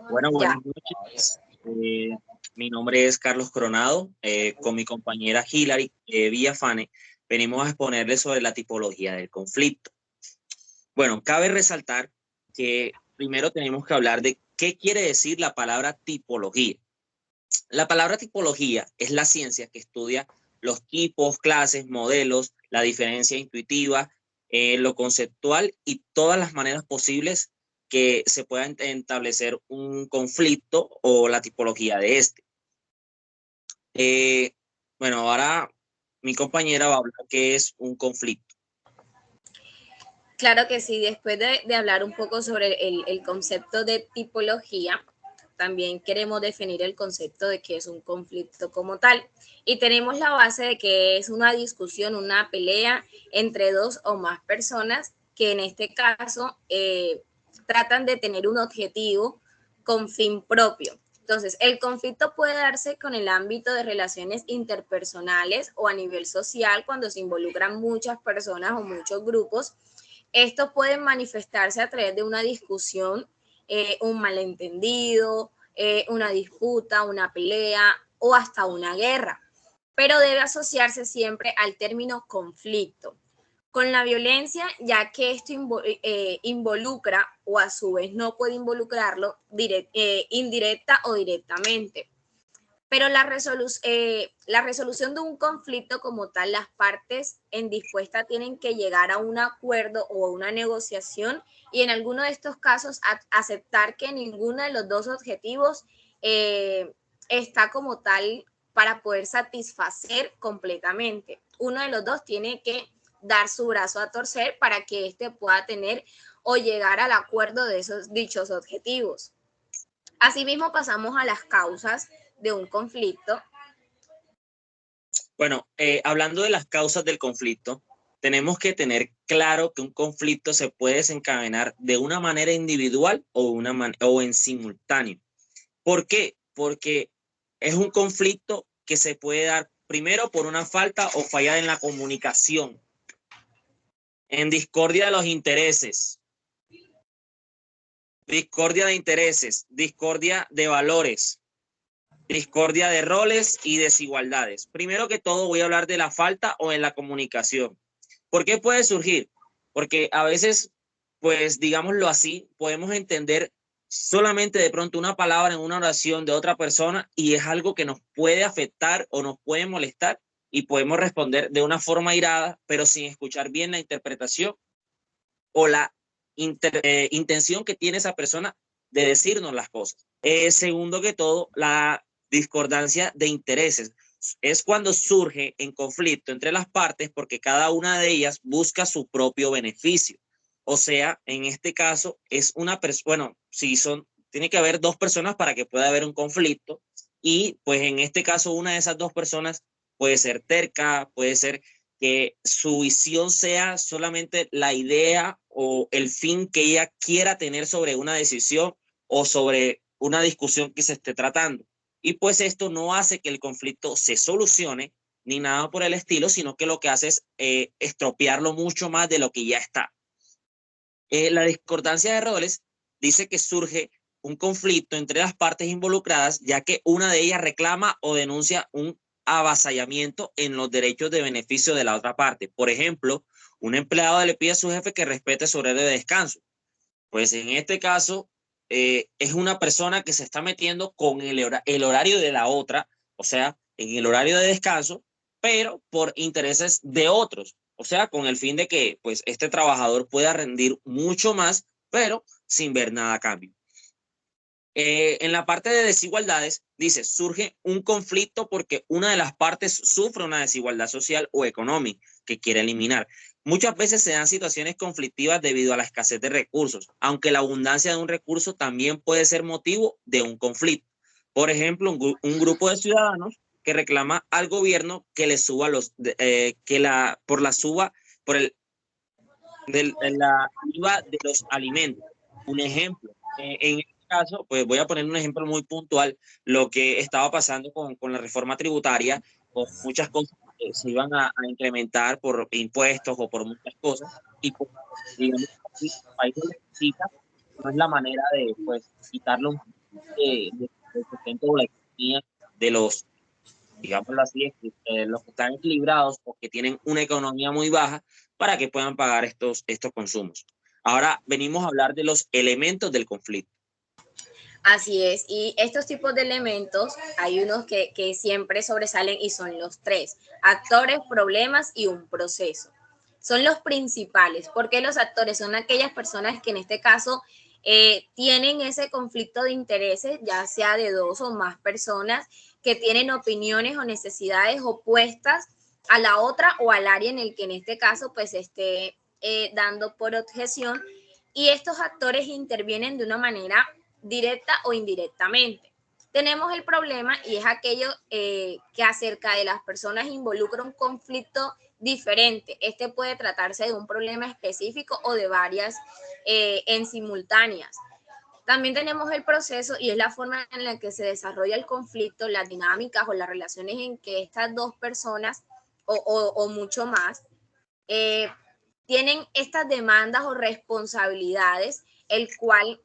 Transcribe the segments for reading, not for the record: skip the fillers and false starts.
Bueno, Ya, buenas noches. Mi nombre es Carlos Coronado. Con mi compañera Hilary Villafane venimos a exponerles sobre la tipología del conflicto. Bueno, cabe resaltar que primero tenemos que hablar de qué quiere decir la palabra tipología. La palabra tipología es la ciencia que estudia los tipos, clases, modelos, la diferencia intuitiva, lo conceptual y todas las maneras posibles que se pueda establecer un conflicto o la tipología de este. Eh, bueno, ahora mi compañera va a hablar qué es un conflicto. claro que sí. Después de hablar un poco sobre el concepto de tipología, también queremos definir el concepto de qué es un conflicto como tal. Y tenemos la base de que es una discusión, una pelea entre dos o más personas que en este caso tratan de tener un objetivo con fin propio. Entonces, el conflicto puede darse con el ámbito de relaciones interpersonales o a nivel social cuando se involucran muchas personas o muchos grupos. Estos pueden manifestarse a través de una discusión, un malentendido, una disputa, una pelea o hasta una guerra, pero debe asociarse siempre al término conflicto con la violencia, ya que esto involucra o a su vez no puede involucrarlo indirecta o directamente. Pero la resolución de un conflicto como tal, las partes en dispuesta tienen que llegar a un acuerdo o a una negociación y en alguno de estos casos aceptar que ninguno de los dos objetivos eh, está como tal para poder satisfacer completamente. Uno de los dos tiene que dar su brazo a torcer para que éste pueda tener o llegar al acuerdo de esos dichos objetivos. Asimismo, pasamos a las causas de un conflicto. Bueno, hablando de las causas del conflicto, tenemos que tener claro que un conflicto se puede desencadenar de una manera individual o en simultáneo. ¿Por qué? Porque es un conflicto que se puede dar primero por una falta o falla en la comunicación, en discordia de intereses, discordia de valores, discordia de roles y desigualdades. Primero que todo voy a hablar de la falta o en la comunicación. ¿Por qué puede surgir? Porque a veces, pues digámoslo así, podemos entender solamente de pronto una palabra en una oración de otra persona y es algo que nos puede afectar o nos puede molestar y podemos responder de una forma irada, pero sin escuchar bien la interpretación o la intención que tiene esa persona de decirnos las cosas. Segundo que todo, la discordancia de intereses. Es cuando surge en conflicto entre las partes porque cada una de ellas busca su propio beneficio. O sea, en este caso es una persona, bueno, si son, tiene que haber dos personas para que pueda haber un conflicto y pues en este caso una de esas dos personas puede ser terca, puede ser que su visión sea solamente la idea o el fin que ella quiera tener sobre una decisión o sobre una discusión que se esté tratando. Y pues esto no hace que el conflicto se solucione ni nada por el estilo, sino que lo que hace es estropearlo mucho más de lo que ya está. La discordancia de roles dice que surge un conflicto entre las partes involucradas, ya que una de ellas reclama o denuncia un avasallamiento en los derechos de beneficio de la otra parte. Por ejemplo, un empleado le pide a su jefe que respete su horario de descanso. Pues en este caso es una persona que se está metiendo con el horario de la otra, o sea, en el horario de descanso, pero por intereses de otros, o sea, con el fin de que pues este trabajador pueda rendir mucho más, pero sin ver nada a cambio. En la parte de desigualdades, dice, surge un conflicto porque una de las partes sufre una desigualdad social o económica que quiere eliminar. Muchas veces se dan situaciones conflictivas debido a la escasez de recursos, aunque la abundancia de un recurso también puede ser motivo de un conflicto. Por ejemplo, un grupo de ciudadanos que reclama al gobierno que le suba por la suba, por la IVA de los alimentos. Un ejemplo, en este caso, pues voy a poner un ejemplo muy puntual, lo que estaba pasando con la reforma tributaria, con muchas cosas que se iban a incrementar por impuestos o por muchas cosas, y pues, digamos, el país lo necesita, no es la manera de, pues, quitarle un del sustento o la economía de los, digámoslo así, los que están equilibrados o que tienen una economía muy baja para que puedan pagar estos consumos. Ahora venimos a hablar de los elementos del conflicto. Así es, y estos tipos de elementos, hay unos que siempre sobresalen y son los tres: actores, problemas y un proceso. Son los principales, porque los actores son aquellas personas que en este caso tienen ese conflicto de intereses, ya sea de dos o más personas, que tienen opiniones o necesidades opuestas a la otra o al área en el que en este caso pues esté dando por objeción, y estos actores intervienen de una manera directa o indirectamente. Tenemos el problema y es aquello que acerca de las personas involucra un conflicto diferente. Este puede tratarse de un problema específico o de varias en simultáneas. También tenemos el proceso y es la forma en la que se desarrolla el conflicto, las dinámicas o las relaciones en que estas dos personas o mucho más eh, tienen estas demandas o responsabilidades, el cual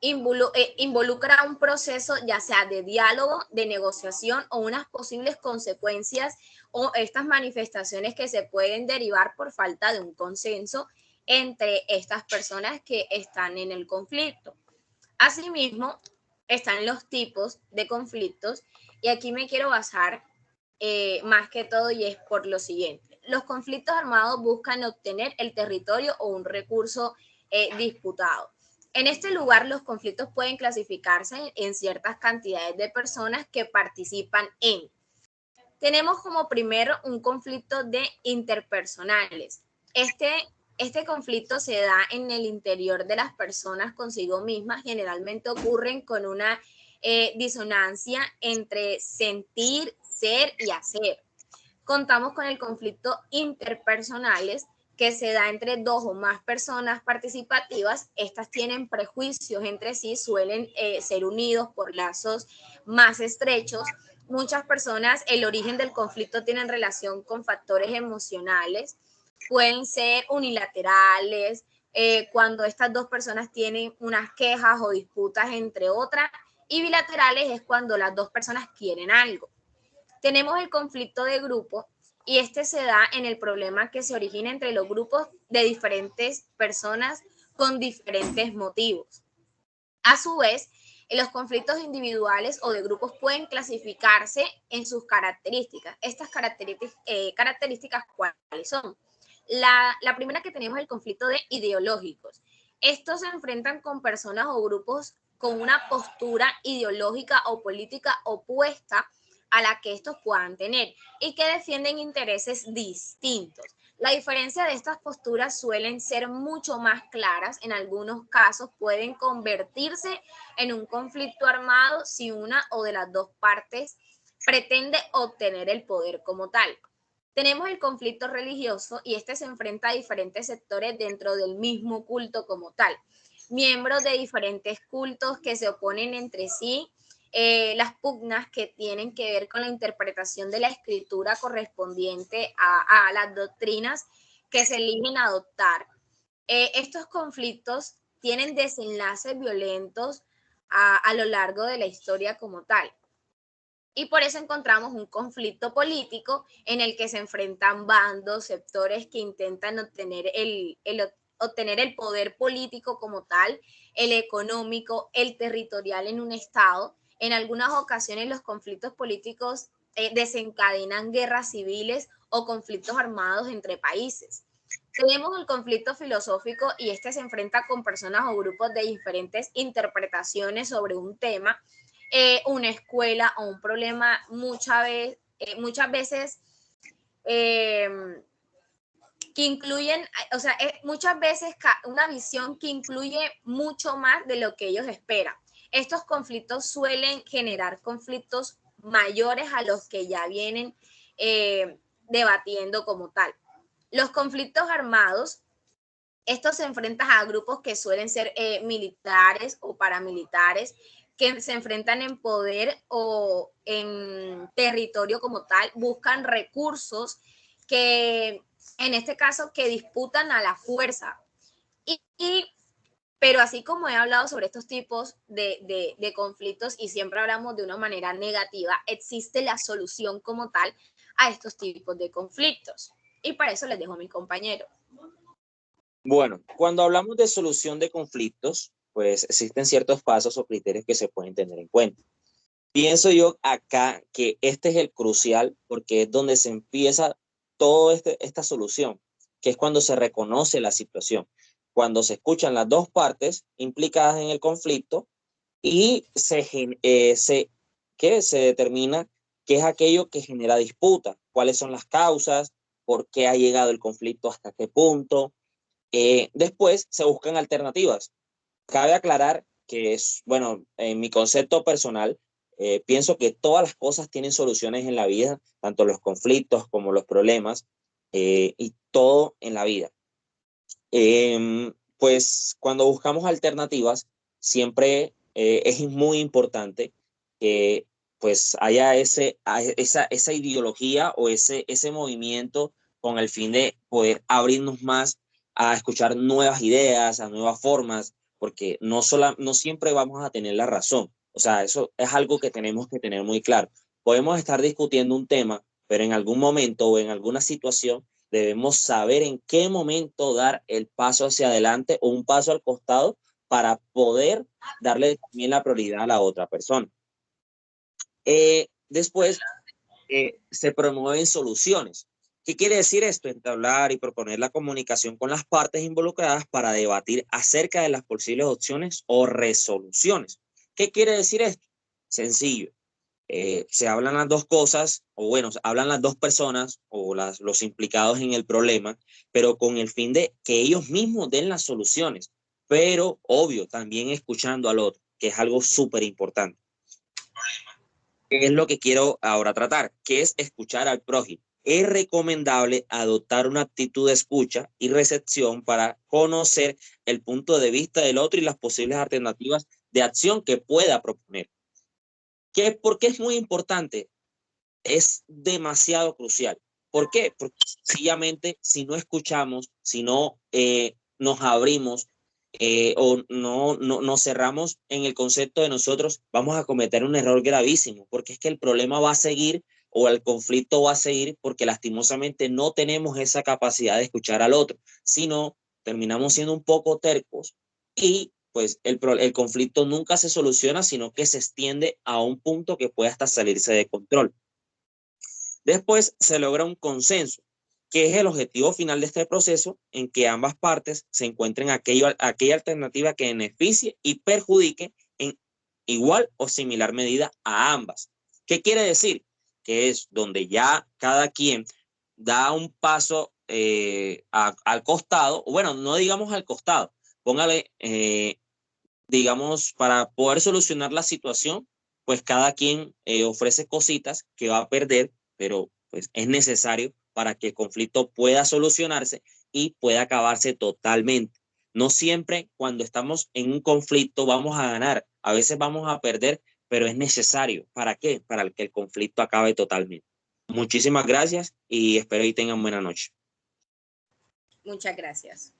involucra un proceso ya sea de diálogo, de negociación o unas posibles consecuencias o estas manifestaciones que se pueden derivar por falta de un consenso entre estas personas que están en el conflicto. Asimismo, están los tipos de conflictos y aquí me quiero basar más que todo y es por lo siguiente. Los conflictos armados buscan obtener el territorio o un recurso disputado. En este lugar, los conflictos pueden clasificarse en ciertas cantidades de personas que participan en. Tenemos como primero un conflicto de interpersonales. Este conflicto se da en el interior de las personas consigo mismas. Generalmente ocurren con una disonancia entre sentir, ser y hacer. Contamos con el conflicto interpersonales, que se da entre dos o más personas participativas. Estas tienen prejuicios entre sí, suelen ser unidos por lazos más estrechos. Muchas personas, el origen del conflicto tienen relación con factores emocionales, pueden ser unilaterales, cuando estas dos personas tienen unas quejas o disputas entre otras, y bilaterales es cuando las dos personas quieren algo. Tenemos el conflicto de grupo y este se da en el problema que se origina entre los grupos de diferentes personas con diferentes motivos. A su vez, los conflictos individuales o de grupos pueden clasificarse en sus características. Estas características, ¿cuáles son? La primera que tenemos es el conflicto de ideológicos. Estos se enfrentan con personas o grupos con una postura ideológica o política opuesta a la que estos puedan tener y que defienden intereses distintos. La diferencia de estas posturas suelen ser mucho más claras. En algunos casos pueden convertirse en un conflicto armado si una o de las dos partes pretende obtener el poder como tal. Tenemos el conflicto religioso y este se enfrenta a diferentes sectores dentro del mismo culto como tal. Miembros de diferentes cultos que se oponen entre sí, las pugnas que tienen que ver con la interpretación de la escritura correspondiente a las doctrinas que se eligen adoptar. Estos conflictos tienen desenlaces violentos a lo largo de la historia como tal. Y por eso encontramos un conflicto político en el que se enfrentan bandos, sectores que intentan obtener el poder político como tal, el económico, el territorial en un estado. En algunas ocasiones los conflictos políticos desencadenan guerras civiles o conflictos armados entre países. Tenemos el conflicto filosófico y este se enfrenta con personas o grupos de diferentes interpretaciones sobre un tema, una escuela o un problema muchas veces eh, que incluyen, o sea, muchas veces una visión que incluye mucho más de lo que ellos esperan. Estos conflictos suelen generar conflictos mayores a los que ya vienen debatiendo como tal. Los conflictos armados, estos se enfrentan a grupos que suelen ser militares o paramilitares, que se enfrentan en poder o en territorio como tal, buscan recursos que, en este caso, que disputan a la fuerza. Y Pero así como he hablado sobre estos tipos de conflictos y siempre hablamos de una manera negativa, existe la solución como tal a estos tipos de conflictos. Y para eso les dejo a mi compañero. Bueno, cuando hablamos de solución de conflictos, pues existen ciertos pasos o criterios que se pueden tener en cuenta. Pienso yo acá que este es el crucial porque es donde se empieza toda esta solución, que es cuando se reconoce la situación, cuando se escuchan las dos partes implicadas en el conflicto y se determina qué es aquello que genera disputa, cuáles son las causas, por qué ha llegado el conflicto, hasta qué punto. Después se buscan alternativas. Cabe aclarar que es, bueno, en mi concepto personal, pienso que todas las cosas tienen soluciones en la vida, tanto los conflictos como los problemas, y todo en la vida. Pues cuando buscamos alternativas, siempre es muy importante que pues haya esa ideología o ese movimiento con el fin de poder abrirnos más a escuchar nuevas ideas, a nuevas formas, porque no siempre vamos a tener la razón. O sea, eso es algo que tenemos que tener muy claro. Podemos estar discutiendo un tema, pero en algún momento o en alguna situación debemos saber en qué momento dar el paso hacia adelante o un paso al costado para poder darle también la prioridad a la otra persona. Después se promueven soluciones. ¿Qué quiere decir esto? Entablar y proponer la comunicación con las partes involucradas para debatir acerca de las posibles opciones o resoluciones. ¿Qué quiere decir esto? Sencillo. Se hablan las dos cosas, o bueno, se hablan las dos personas o los implicados en el problema, pero con el fin de que ellos mismos den las soluciones, pero obvio, también escuchando al otro, que es algo súper importante. ¿Qué es lo que quiero ahora tratar? Que es escuchar al prójimo. Es recomendable adoptar una actitud de escucha y recepción para conocer el punto de vista del otro y las posibles alternativas de acción que pueda proponer. ¿Por qué es muy importante? Es demasiado crucial. ¿Por qué? Porque sencillamente si no escuchamos, si no nos abrimos o no nos cerramos en el concepto de nosotros, vamos a cometer un error gravísimo, porque es que el problema va a seguir o el conflicto va a seguir porque lastimosamente no tenemos esa capacidad de escuchar al otro, sino terminamos siendo un poco tercos y pues el conflicto nunca se soluciona, sino que se extiende a un punto que puede hasta salirse de control. Después se logra un consenso, que es el objetivo final de este proceso, en que ambas partes se encuentren aquella alternativa que beneficie y perjudique en igual o similar medida a ambas. ¿Qué quiere decir? Que es donde ya cada quien da un paso al costado, o bueno, no digamos al costado, póngale, digamos, para poder solucionar la situación, pues cada quien ofrece cositas que va a perder, pero pues es necesario para que el conflicto pueda solucionarse y pueda acabarse totalmente. No siempre cuando estamos en un conflicto vamos a ganar, a veces vamos a perder, pero es necesario. ¿Para qué? Para que el conflicto acabe totalmente. Muchísimas gracias y espero que tengan buena noche. Muchas gracias.